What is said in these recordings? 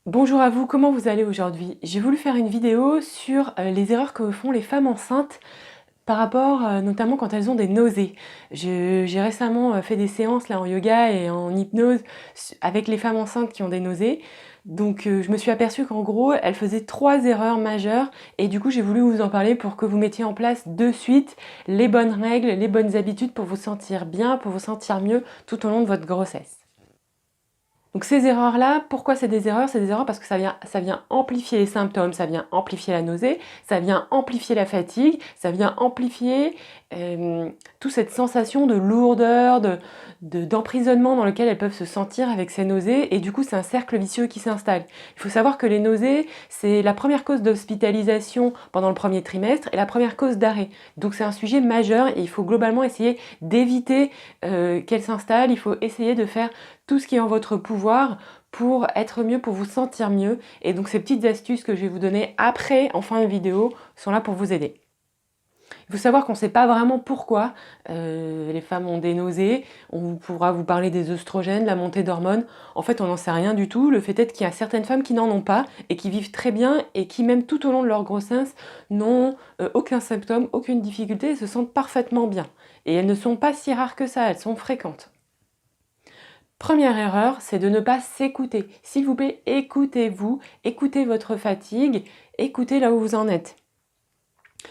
Bonjour à vous, comment vous allez aujourd'hui? J'ai voulu faire une vidéo sur les erreurs que font les femmes enceintes par rapport notamment quand elles ont des nausées. J'ai récemment fait des séances là en yoga et en hypnose avec les femmes enceintes qui ont des nausées. Donc je me suis aperçue qu'en gros elles faisaient 3 erreurs majeures et du coup j'ai voulu vous en parler pour que vous mettiez en place de suite les bonnes règles, les bonnes habitudes pour vous sentir bien, pour vous sentir mieux tout au long de votre grossesse. Donc ces erreurs-là, pourquoi c'est des erreurs? C'est des erreurs parce que ça vient amplifier les symptômes, ça vient amplifier la nausée, ça vient amplifier la fatigue, ça vient amplifier toute cette sensation de lourdeur, d'emprisonnement dans lequel elles peuvent se sentir avec ces nausées, et du coup c'est un cercle vicieux qui s'installe. Il faut savoir que les nausées, c'est la première cause d'hospitalisation pendant le premier trimestre et la première cause d'arrêt. Donc c'est un sujet majeur et il faut globalement essayer d'éviter qu'elles s'installent, il faut essayer de faire tout ce qui est en votre pouvoir pour être mieux, pour vous sentir mieux. Et donc ces petites astuces que je vais vous donner après, en fin de vidéo, sont là pour vous aider. Il faut savoir qu'on ne sait pas vraiment pourquoi les femmes ont des nausées. On pourra vous parler des œstrogènes, la montée d'hormones. En fait, on n'en sait rien du tout. Le fait est qu'il y a certaines femmes qui n'en ont pas et qui vivent très bien et qui, même tout au long de leur grossesse, n'ont aucun symptôme, aucune difficulté et se sentent parfaitement bien. Et elles ne sont pas si rares que ça, elles sont fréquentes. Première erreur, c'est de ne pas s'écouter. S'il vous plaît, écoutez-vous, écoutez votre fatigue, écoutez là où vous en êtes.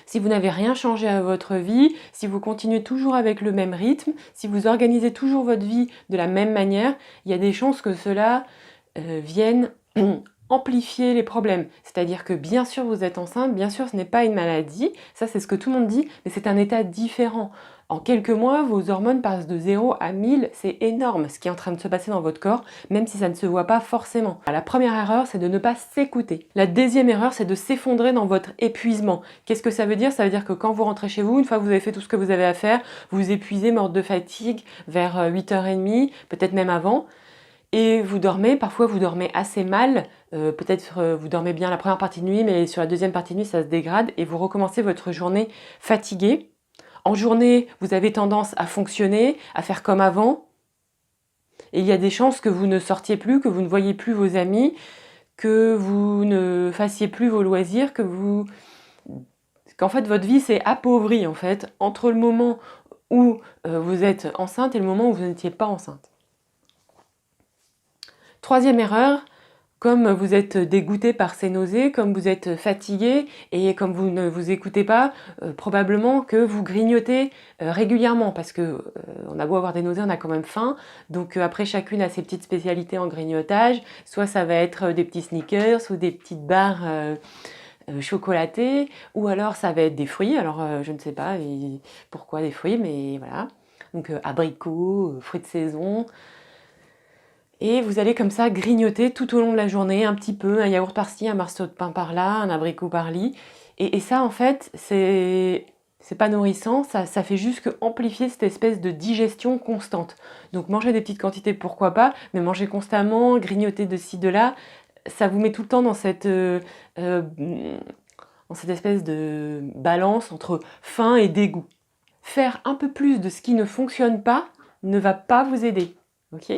Si vous n'avez rien changé à votre vie, si vous continuez toujours avec le même rythme, si vous organisez toujours votre vie de la même manière, il y a des chances que cela vienne amplifier les problèmes. C'est-à-dire que bien sûr vous êtes enceinte, bien sûr ce n'est pas une maladie, ça c'est ce que tout le monde dit, mais c'est un état différent. En quelques mois, vos hormones passent de 0 à 1000, c'est énorme ce qui est en train de se passer dans votre corps, même si ça ne se voit pas forcément. La première erreur, c'est de ne pas s'écouter. La deuxième erreur, c'est de s'effondrer dans votre épuisement. Qu'est-ce que ça veut dire? Ça veut dire que quand vous rentrez chez vous, une fois que vous avez fait tout ce que vous avez à faire, vous vous épuisez, morte de fatigue, vers 8h30, peut-être même avant, et vous dormez, parfois vous dormez assez mal, peut-être vous dormez bien la première partie de nuit, mais sur la deuxième partie de nuit ça se dégrade et vous recommencez votre journée fatiguée. En journée, vous avez tendance à fonctionner, à faire comme avant, et il y a des chances que vous ne sortiez plus, que vous ne voyiez plus vos amis, que vous ne fassiez plus vos loisirs, qu'en fait votre vie s'est appauvrie en fait, entre le moment où vous êtes enceinte et le moment où vous n'étiez pas enceinte. Troisième erreur, comme vous êtes dégoûté par ces nausées, comme vous êtes fatigué et comme vous ne vous écoutez pas, probablement que vous grignotez régulièrement parce que on a beau avoir des nausées, on a quand même faim. Donc après chacune a ses petites spécialités en grignotage. Soit ça va être des petits sneakers ou des petites barres chocolatées, ou alors ça va être des fruits. Alors je ne sais pas pourquoi des fruits, mais voilà. Donc abricots, fruits de saison. Et vous allez comme ça grignoter tout au long de la journée, un petit peu, un yaourt par-ci, un morceau de pain par-là, un abricot par-li. Et ça, en fait, c'est pas nourrissant, ça fait juste que amplifier cette espèce de digestion constante. Donc manger des petites quantités, pourquoi pas, mais manger constamment, grignoter de ci, de là, ça vous met tout le temps dans cette espèce de balance entre faim et dégoût. Faire un peu plus de ce qui ne fonctionne pas ne va pas vous aider, ok ?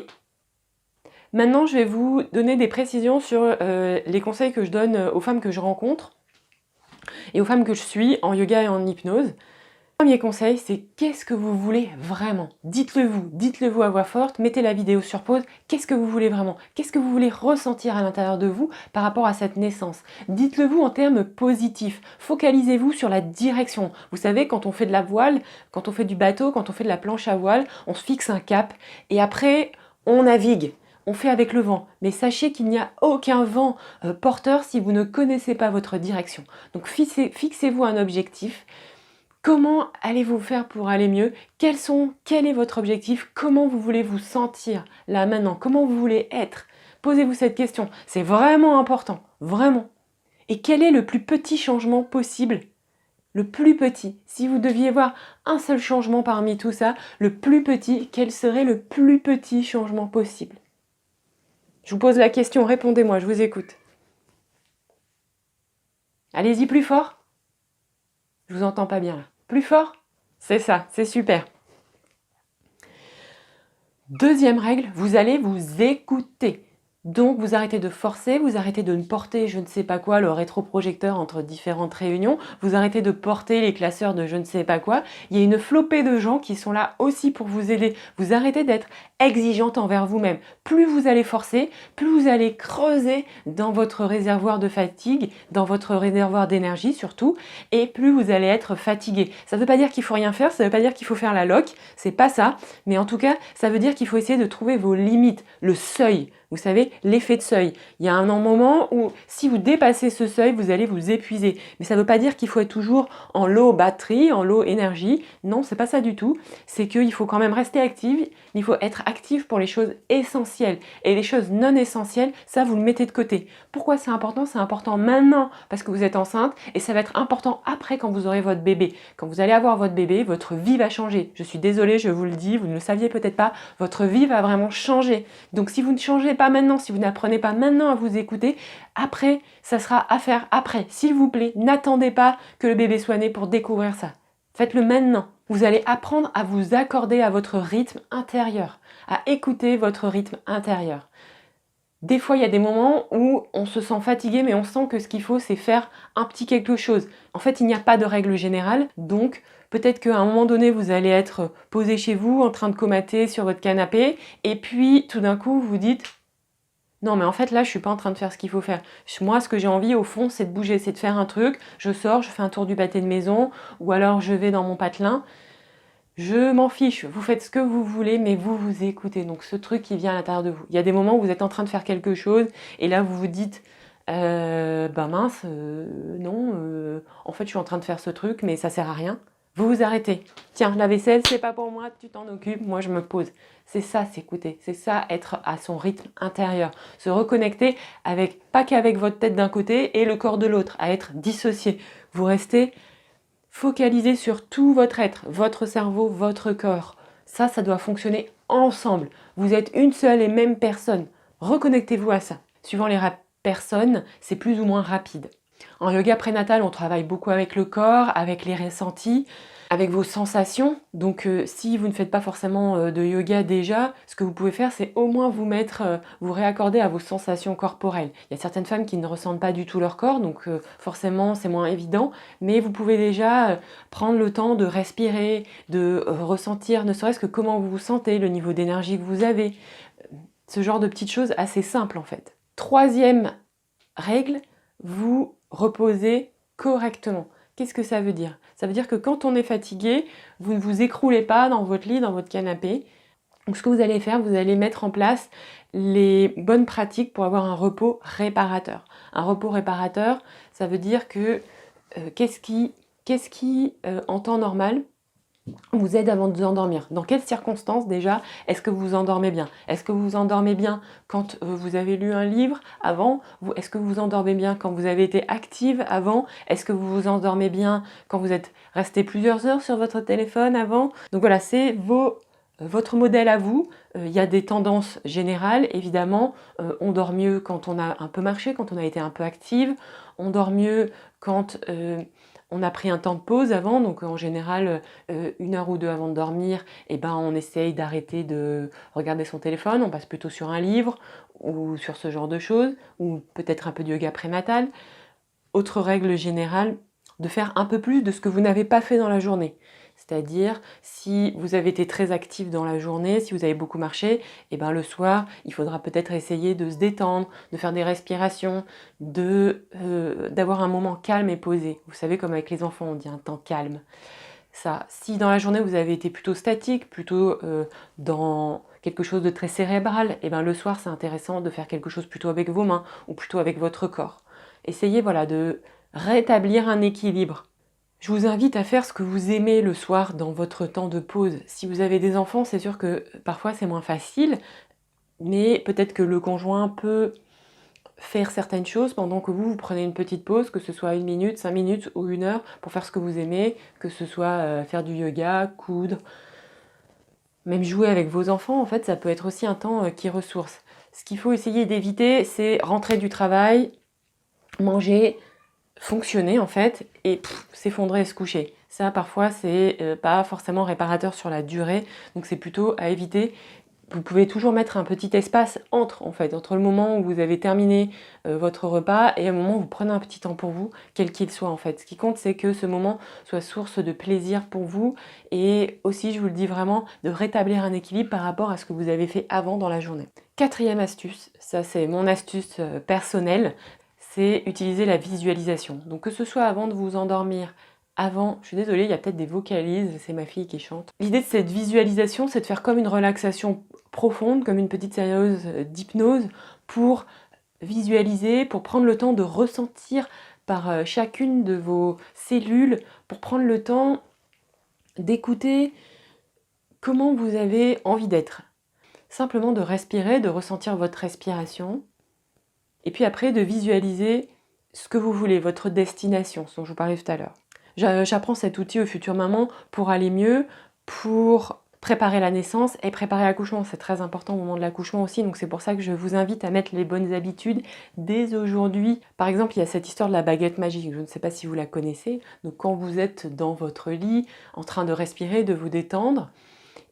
Maintenant, je vais vous donner des précisions sur les conseils que je donne aux femmes que je rencontre et aux femmes que je suis en yoga et en hypnose. Premier conseil, c'est qu'est-ce que vous voulez vraiment? Dites-le vous à voix forte, mettez la vidéo sur pause. Qu'est-ce que vous voulez vraiment? Qu'est-ce que vous voulez ressentir à l'intérieur de vous par rapport à cette naissance? Dites-le vous en termes positifs. Focalisez-vous sur la direction. Vous savez, quand on fait de la voile, quand on fait du bateau, quand on fait de la planche à voile, on se fixe un cap et après, on navigue. On fait avec le vent, mais sachez qu'il n'y a aucun vent porteur si vous ne connaissez pas votre direction. Donc fixez-vous un objectif. Comment allez-vous faire pour aller mieux? Quel est votre objectif? Comment vous voulez vous sentir là maintenant? Comment vous voulez être? Posez-vous cette question. C'est vraiment important, vraiment. Et quel est le plus petit changement possible? Le plus petit. Si vous deviez voir un seul changement parmi tout ça, le plus petit, quel serait le plus petit changement possible? Je vous pose la question, répondez-moi, je vous écoute. Allez-y plus fort. Je vous entends pas bien là. Plus fort? C'est ça, c'est super. Deuxième règle, vous allez vous écouter. Donc vous arrêtez de forcer, vous arrêtez de ne porter je ne sais pas quoi, le rétroprojecteur entre différentes réunions, vous arrêtez de porter les classeurs de je ne sais pas quoi. Il y a une flopée de gens qui sont là aussi pour vous aider. Vous arrêtez d'être exigeante envers vous-même. Plus vous allez forcer, plus vous allez creuser dans votre réservoir de fatigue, dans votre réservoir d'énergie surtout, et plus vous allez être fatigué. Ça ne veut pas dire qu'il faut rien faire, ça ne veut pas dire qu'il faut faire la loque, c'est pas ça, mais en tout cas, ça veut dire qu'il faut essayer de trouver vos limites, le seuil. Vous savez, l'effet de seuil. Il y a un moment où, si vous dépassez ce seuil, vous allez vous épuiser. Mais ça ne veut pas dire qu'il faut être toujours en low batterie, en low énergie. Non, c'est pas ça du tout. C'est qu'il faut quand même rester actif. Il faut être actif pour les choses essentielles. Et les choses non essentielles, ça, vous le mettez de côté. Pourquoi c'est important? C'est important maintenant parce que vous êtes enceinte et ça va être important après quand vous aurez votre bébé. Quand vous allez avoir votre bébé, votre vie va changer. Je suis désolée, je vous le dis, vous ne le saviez peut-être pas, votre vie va vraiment changer. Donc si vous ne changez pas maintenant, si vous n'apprenez pas maintenant à vous écouter, après, ça sera à faire après. S'il vous plaît, n'attendez pas que le bébé soit né pour découvrir ça. Faites-le maintenant. Vous allez apprendre à vous accorder à votre rythme intérieur, à écouter votre rythme intérieur. Des fois, il y a des moments où on se sent fatigué, mais on sent que ce qu'il faut, c'est faire un petit quelque chose. En fait, il n'y a pas de règle générale, donc peut-être qu'à un moment donné, vous allez être posé chez vous, en train de comater sur votre canapé, et puis tout d'un coup, vous dites « Non, mais en fait, là, je suis pas en train de faire ce qu'il faut faire. Moi, ce que j'ai envie, au fond, c'est de bouger, c'est de faire un truc. Je sors, je fais un tour du pâté de maison, ou alors je vais dans mon patelin. » Je m'en fiche, vous faites ce que vous voulez, mais vous vous écoutez. Donc ce truc qui vient à l'intérieur de vous. Il y a des moments où vous êtes en train de faire quelque chose et là vous vous dites ben mince, non, en fait je suis en train de faire ce truc mais ça sert à rien. Vous vous arrêtez. Tiens, la vaisselle, c'est pas pour moi, tu t'en occupes, moi je me pose. C'est ça, s'écouter. C'est ça, être à son rythme intérieur. Se reconnecter avec, pas qu'avec votre tête d'un côté et le corps de l'autre, à être dissocié. Vous restez focalisez sur tout votre être, votre cerveau, votre corps. Ça doit fonctionner ensemble. Vous êtes une seule et même personne. Reconnectez-vous à ça. Suivant les personnes, c'est plus ou moins rapide. En yoga prénatal, on travaille beaucoup avec le corps, avec les ressentis, avec vos sensations. Donc si vous ne faites pas forcément de yoga déjà, ce que vous pouvez faire, c'est au moins vous mettre, vous réaccorder à vos sensations corporelles. Il y a certaines femmes qui ne ressentent pas du tout leur corps, donc forcément c'est moins évident, mais vous pouvez déjà prendre le temps de respirer, de ressentir ne serait-ce que comment vous vous sentez, le niveau d'énergie que vous avez. Ce genre de petites choses assez simples en fait. Troisième règle, vous reposez correctement. Qu'est-ce que ça veut dire? Ça veut dire que quand on est fatigué, vous ne vous écroulez pas dans votre lit, dans votre canapé. Donc ce que vous allez faire, vous allez mettre en place les bonnes pratiques pour avoir un repos réparateur. Un repos réparateur, ça veut dire que qu'est-ce qui en temps normal vous aide avant de vous endormir? Dans quelles circonstances déjà est-ce que vous vous endormez bien? Est-ce que vous vous endormez bien quand vous avez lu un livre avant? Est-ce que vous vous endormez bien quand vous avez été active avant? Est-ce que vous vous endormez bien quand vous êtes resté plusieurs heures sur votre téléphone avant? Donc voilà, c'est votre modèle à vous. Il y a des tendances générales, évidemment. On dort mieux quand on a un peu marché, quand on a été un peu active. On dort mieux quand on a pris un temps de pause avant, donc en général, 1 heure ou 2 avant de dormir, eh ben, on essaye d'arrêter de regarder son téléphone, on passe plutôt sur un livre ou sur ce genre de choses, ou peut-être un peu de yoga prénatal. Autre règle générale, de faire un peu plus de ce que vous n'avez pas fait dans la journée. C'est-à-dire, si vous avez été très actif dans la journée, si vous avez beaucoup marché, et ben le soir, il faudra peut-être essayer de se détendre, de faire des respirations, d'avoir un moment calme et posé. Vous savez, comme avec les enfants, on dit un temps calme. Ça, si dans la journée, vous avez été plutôt statique, plutôt dans quelque chose de très cérébral, et ben le soir, c'est intéressant de faire quelque chose plutôt avec vos mains ou plutôt avec votre corps. Essayez voilà, de rétablir un équilibre. Je vous invite à faire ce que vous aimez le soir dans votre temps de pause. Si vous avez des enfants, c'est sûr que parfois c'est moins facile, mais peut-être que le conjoint peut faire certaines choses pendant que vous prenez une petite pause, que ce soit 1 minute, 5 minutes ou 1 heure pour faire ce que vous aimez, que ce soit faire du yoga, coudre, même jouer avec vos enfants, en fait, ça peut être aussi un temps qui ressource. Ce qu'il faut essayer d'éviter, c'est rentrer du travail, manger, fonctionner en fait et s'effondrer et se coucher. Ça parfois c'est pas forcément réparateur sur la durée, donc c'est plutôt à éviter. Vous pouvez toujours mettre un petit espace entre, en fait, entre le moment où vous avez terminé votre repas et le moment où vous prenez un petit temps pour vous, quel qu'il soit en fait. Ce qui compte, c'est que ce moment soit source de plaisir pour vous et aussi, je vous le dis vraiment, de rétablir un équilibre par rapport à ce que vous avez fait avant dans la journée. Quatrième astuce, ça c'est mon astuce personnelle, c'est utiliser la visualisation. Donc que ce soit avant de vous endormir, avant, je suis désolée, il y a peut-être des vocalises, c'est ma fille qui chante. L'idée de cette visualisation, c'est de faire comme une relaxation profonde, comme une petite séance d'hypnose, pour visualiser, pour prendre le temps de ressentir par chacune de vos cellules, pour prendre le temps d'écouter comment vous avez envie d'être. Simplement de respirer, de ressentir votre respiration, et puis après de visualiser ce que vous voulez, votre destination, ce dont je vous parlais tout à l'heure. J'apprends cet outil aux futures mamans pour aller mieux, pour préparer la naissance et préparer l'accouchement. C'est très important au moment de l'accouchement aussi, donc c'est pour ça que je vous invite à mettre les bonnes habitudes dès aujourd'hui. Par exemple, il y a cette histoire de la baguette magique, je ne sais pas si vous la connaissez. Donc quand vous êtes dans votre lit, en train de respirer, de vous détendre,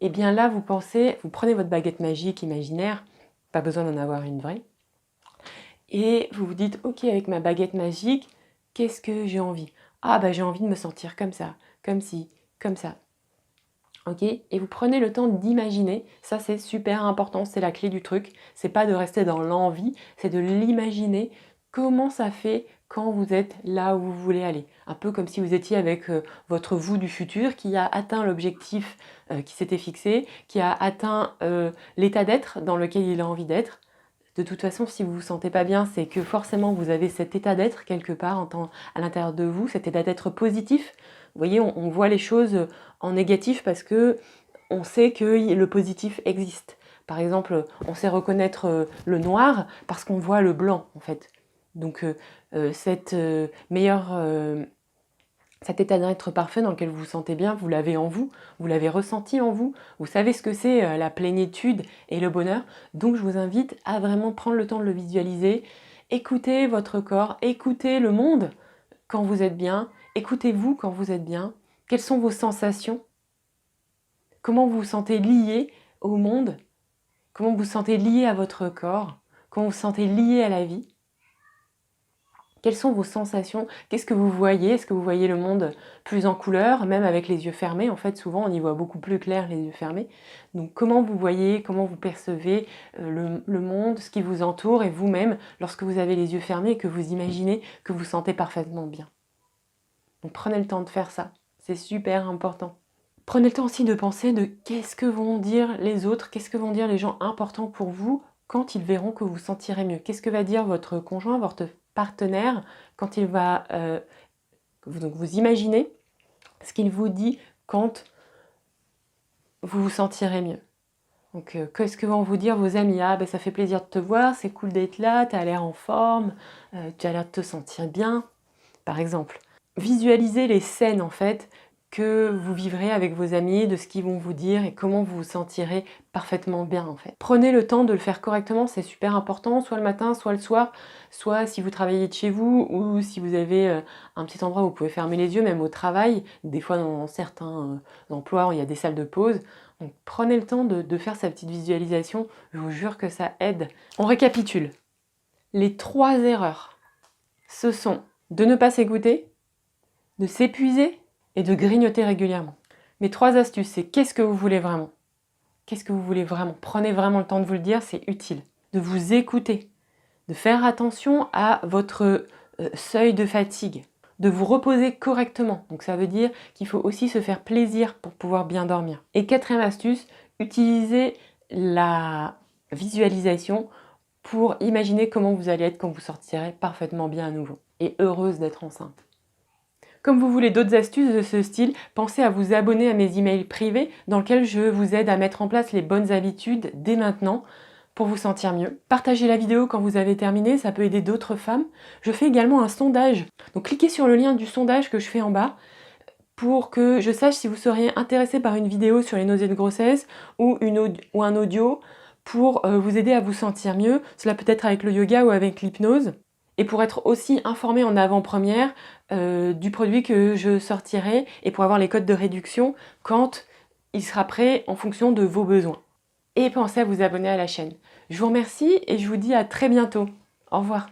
et bien là vous prenez votre baguette magique imaginaire, pas besoin d'en avoir une vraie, et vous vous dites, ok, avec ma baguette magique, qu'est-ce que j'ai envie? Ah bah j'ai envie de me sentir comme ça, comme ci, comme ça. Ok? Et vous prenez le temps d'imaginer, ça c'est super important, c'est la clé du truc. C'est pas de rester dans l'envie, c'est de l'imaginer comment ça fait quand vous êtes là où vous voulez aller. Un peu comme si vous étiez avec votre vous du futur qui a atteint l'objectif qui s'était fixé, qui a atteint l'état d'être dans lequel il a envie d'être. De toute façon, si vous vous sentez pas bien, c'est que forcément vous avez cet état d'être quelque part à l'intérieur de vous, cet état d'être positif. Vous voyez, on voit les choses en négatif parce que on sait que le positif existe. Par exemple, on sait reconnaître le noir parce qu'on voit le blanc, en fait. Donc, cette meilleure cet état d'être parfait dans lequel vous vous sentez bien, vous l'avez en vous l'avez ressenti en vous, vous savez ce que c'est la plénitude et le bonheur. Donc je vous invite à vraiment prendre le temps de le visualiser, écoutez votre corps, écoutez le monde quand vous êtes bien, écoutez-vous quand vous êtes bien, quelles sont vos sensations, comment vous vous sentez lié au monde, comment vous vous sentez lié à votre corps, comment vous vous sentez lié à la vie. Quelles sont vos sensations? Qu'est-ce que vous voyez? Est-ce que vous voyez le monde plus en couleur, même avec les yeux fermés? En fait, souvent, on y voit beaucoup plus clair les yeux fermés. Donc, comment vous voyez, comment vous percevez le monde, ce qui vous entoure et vous-même lorsque vous avez les yeux fermés et que vous imaginez que vous sentez parfaitement bien. Donc, prenez le temps de faire ça. C'est super important. Prenez le temps aussi de penser de qu'est-ce que vont dire les autres, qu'est-ce que vont dire les gens importants pour vous quand ils verront que vous vous sentirez mieux. Qu'est-ce que va dire votre conjoint, votre partenaire quand il va vous imaginez ce qu'il vous dit quand vous vous sentirez mieux. Donc qu'est-ce que vont vous dire vos amis? Ah ben ça fait plaisir de te voir, c'est cool d'être là, tu as l'air en forme, tu as l'air de te sentir bien, par exemple. Visualisez les scènes en fait que vous vivrez avec vos amis, de ce qu'ils vont vous dire et comment vous vous sentirez parfaitement bien en fait. Prenez le temps de le faire correctement, c'est super important, soit le matin, soit le soir, soit si vous travaillez de chez vous ou si vous avez un petit endroit où vous pouvez fermer les yeux, même au travail, des fois dans certains emplois il y a des salles de pause. Donc prenez le temps de faire sa petite visualisation, je vous jure que ça aide. On récapitule. Les 3 erreurs, ce sont de ne pas s'écouter, de s'épuiser et de grignoter régulièrement. Mes 3 astuces, c'est qu'est-ce que vous voulez vraiment? Qu'est-ce que vous voulez vraiment? Prenez vraiment le temps de vous le dire, c'est utile. De vous écouter, de faire attention à votre seuil de fatigue, de vous reposer correctement. Donc ça veut dire qu'il faut aussi se faire plaisir pour pouvoir bien dormir. Et 4e astuce, utilisez la visualisation pour imaginer comment vous allez être quand vous sortirez parfaitement bien à nouveau et heureuse d'être enceinte. Comme vous voulez d'autres astuces de ce style, pensez à vous abonner à mes emails privés dans lesquels je vous aide à mettre en place les bonnes habitudes dès maintenant pour vous sentir mieux. Partagez la vidéo quand vous avez terminé, ça peut aider d'autres femmes. Je fais également un sondage. Donc cliquez sur le lien du sondage que je fais en bas pour que je sache si vous seriez intéressé par une vidéo sur les nausées de grossesse ou un audio pour vous aider à vous sentir mieux. Cela peut être avec le yoga ou avec l'hypnose. Et pour être aussi informé en avant-première du produit que je sortirai et pour avoir les codes de réduction quand il sera prêt en fonction de vos besoins. et pensez à vous abonner à la chaîne. Je vous remercie et je vous dis à très bientôt. Au revoir.